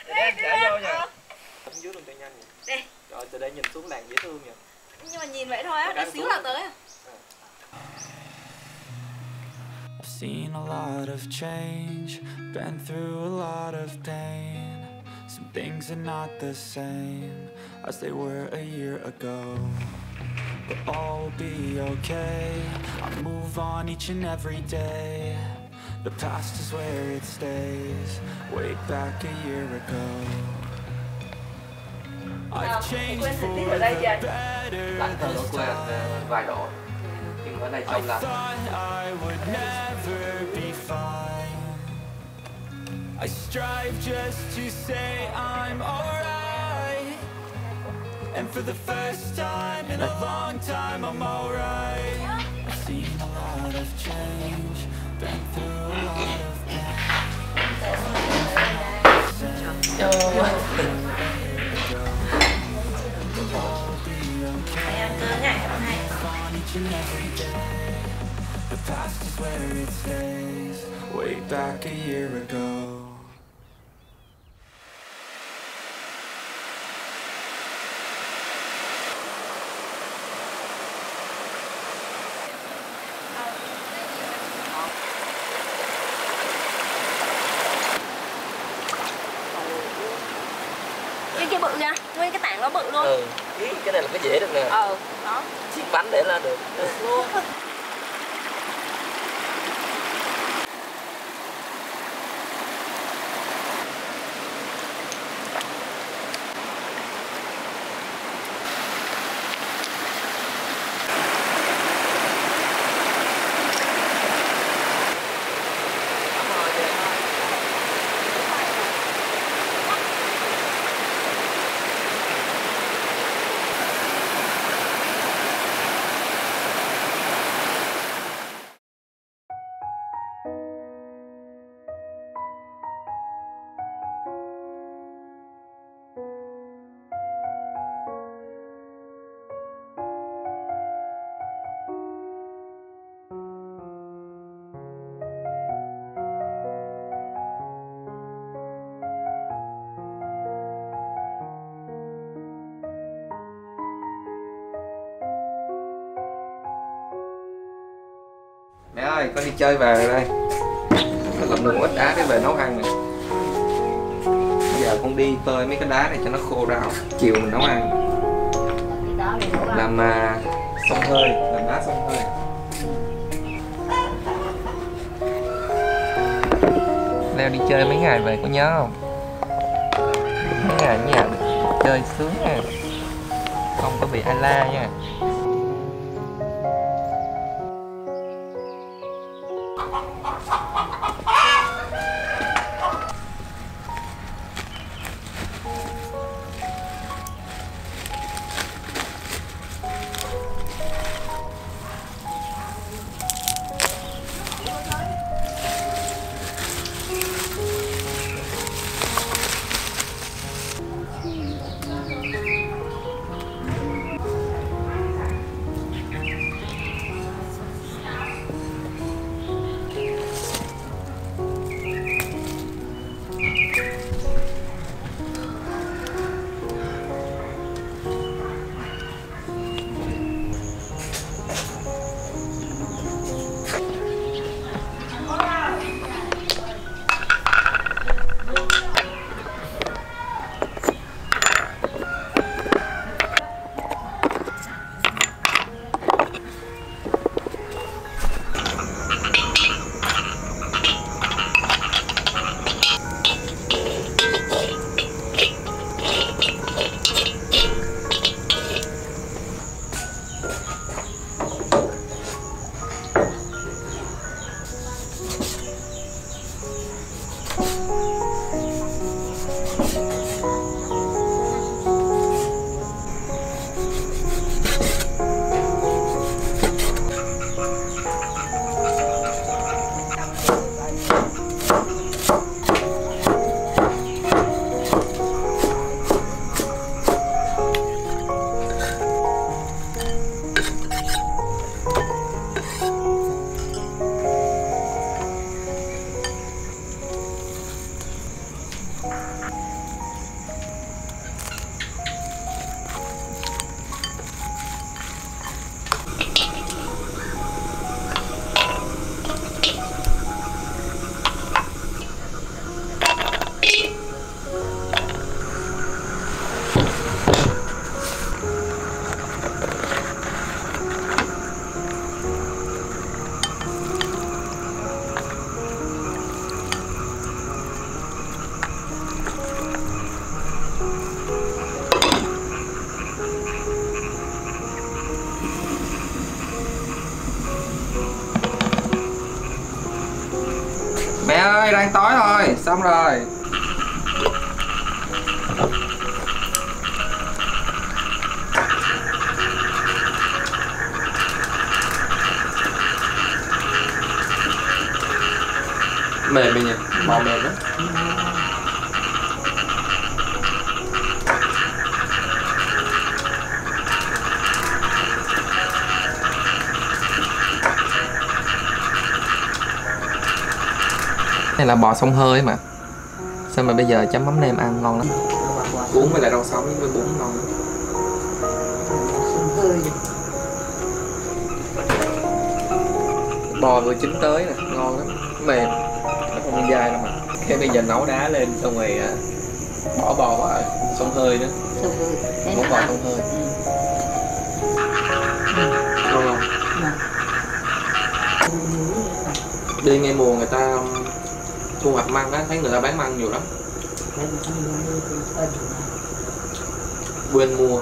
Để anh trả vô nha. Tấm dưới luôn cho nhanh vậy. Đi. Rồi từ đây nhìn xuống làng dễ thương nha. Nhưng mà nhìn vậy thôi á, để xíu là tới à. I've seen a lot of change, been through a lot of pain. Some things are not the same as they were a year ago. But all will be okay, I move on each and every day. The past is where it stays, way back a year ago. I've changed for the better this time. Vài độ. Nhưng ở đây I thought I would never be fine. I strive just to say I'm alright. And for the first time in a long time I'm alright. I've seen a lot of change, been through a lot of pain. The past is where it stays, way back a year ago. Cái kia bự ra, nguyên cái tảng nó bự luôn. Ừ, cái này là cái dễ được nè. Đó. Chiếc bánh để lên được. Được luôn. Mẹ ơi, con đi chơi về đây. Con làm được một ít đá để về nấu ăn này. Bây giờ con đi phơi mấy cái đá này cho nó khô ráo, chiều mình nấu ăn. Làm xông hơi, làm đá xông hơi. Leo đi chơi mấy ngày về có nhớ không? Mấy ngày ở nhà chơi sướng nha, không có bị ai la nha. ơi, đang tối thôi, xong rồi. Mềm đi nha, bò mềm lắm. Này là bò sông hơi mà. Sao mà bây giờ chấm mắm nêm ăn ngon lắm. Cuốn với lại rau sống với bún ngon lắm. Bò vừa chín tới nè, ngon lắm, mềm, nó không dai đâu mà. Cái bây giờ nấu đá lên xong rồi bỏ bò vào sông hơi nữa. Món bò sông hơi. Ngon không? Đi ngay mùa người ta thu hoạch măng á, thấy người ta bán măng nhiều lắm. Quên mua.